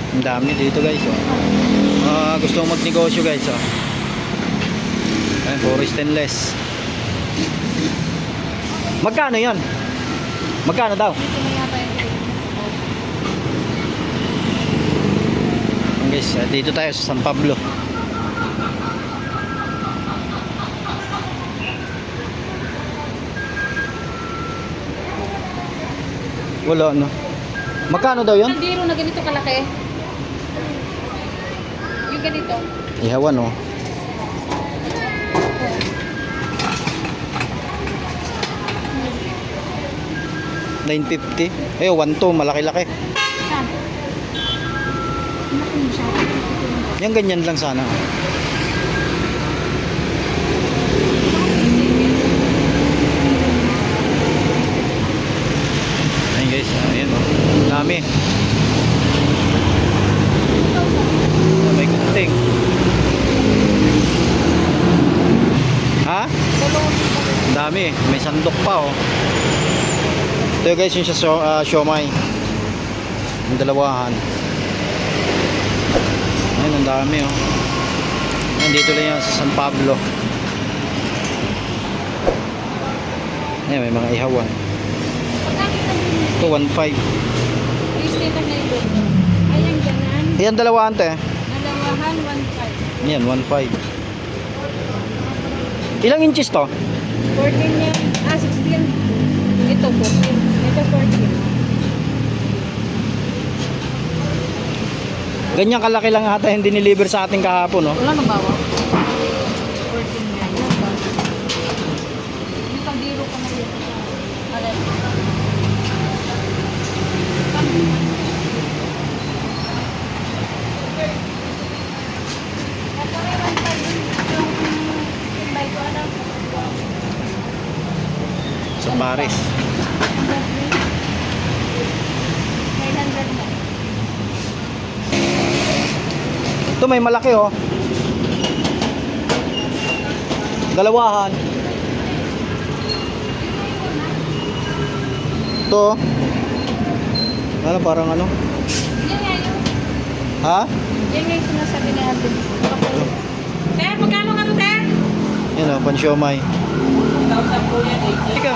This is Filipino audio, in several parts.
Ang dami dito guys, oh. Gusto mong magnegosyo guys, oh. Ayan, puro stainless. Magkano yan? Magkano daw? Guys, dito tayo sa San Pablo. Wala no. Magkano daw yun? Kaldero na ganito kalaki. Yung ganito. Ihawan oh. $9.50. Eh, 1.2, malaki-laki. Yan ganyan lang sana. Ayun guys, ayun oh. Dami. May gunting. Ha? Dami, may sandok pa oh. Ito guys yung sa siomay. Yung dalawahan. Ayun, ang dami oh. Nandito lang yan sa San Pablo. Ayun, may mga ihawan. Ito 1.5. Ayan, ganan. Ayan, dalawahan to eh. Dalawahan, 1.5. Ayan, 1.5. Ilang inches to? 14 yan. 16. Ito 14. Ito 14. Ganyan kalaki lang ata yung diniliver sa ating kahapon, no? Wala na bawa. 14 yan. May kaldero ka na yun. Alay. Sa Paris. 900 na. Ito may malaki, oh. Dalawahan. Ito. Ano, parang ano? Yan nga yun. Ha? Yan nga yung sinasabi ni Ate. Ter, magkano nga to, Ter? Yan, oh, pansiomay. 1,000 po yan, 80. Ikaw.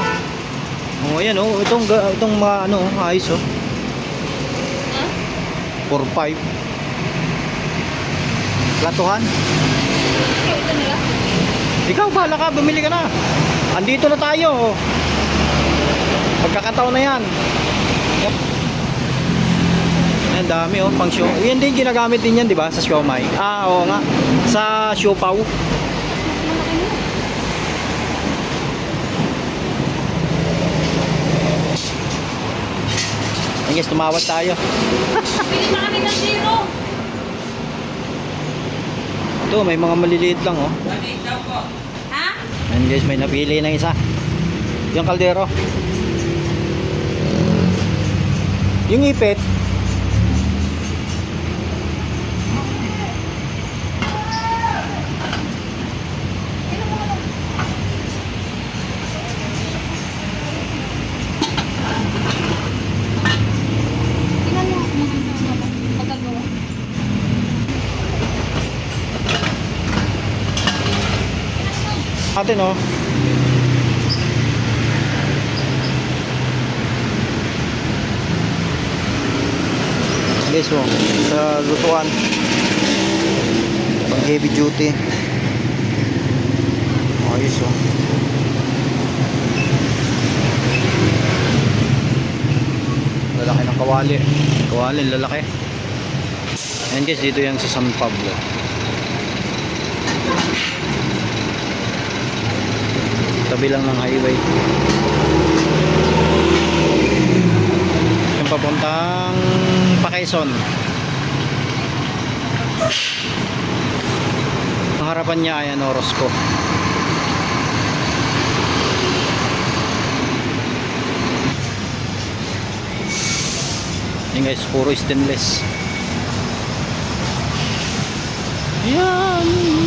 Oh, ayan, oh. Itong mga, ano, ayos, oh. Ha? 4.5. Platuhan. Ikaw, ito nila. Ikaw, bahala ka. Bumili ka na. Andito na tayo, oh. Pagkakataon na yan. Yep. Ayan, dami, oh. Pang show. Yan din, ginagamit din yan, di ba? Sa siomay. Ah, oo nga. Sa siopaw. Ayan, guys, tumawad tayo. Pili na kami ng zero. Ito, may mga maliliit lang, oh. Ha? Ayan, guys, may napili ng isa. Yung kaldero. Yung ipit. Tingnan mo. Magagawa. Atin, oh. Guys, oh. Sa lutuan. Pang heavy duty. Ayos, oh. Lalaki ng kawali. Kawali, lalaki. Ayan guys, dito yan sa San Pablo. Tabi lang ng highway. Yung papuntang Quezon. Ang harapan niya ay Orozco. Yan guys, puro stainless. Yan.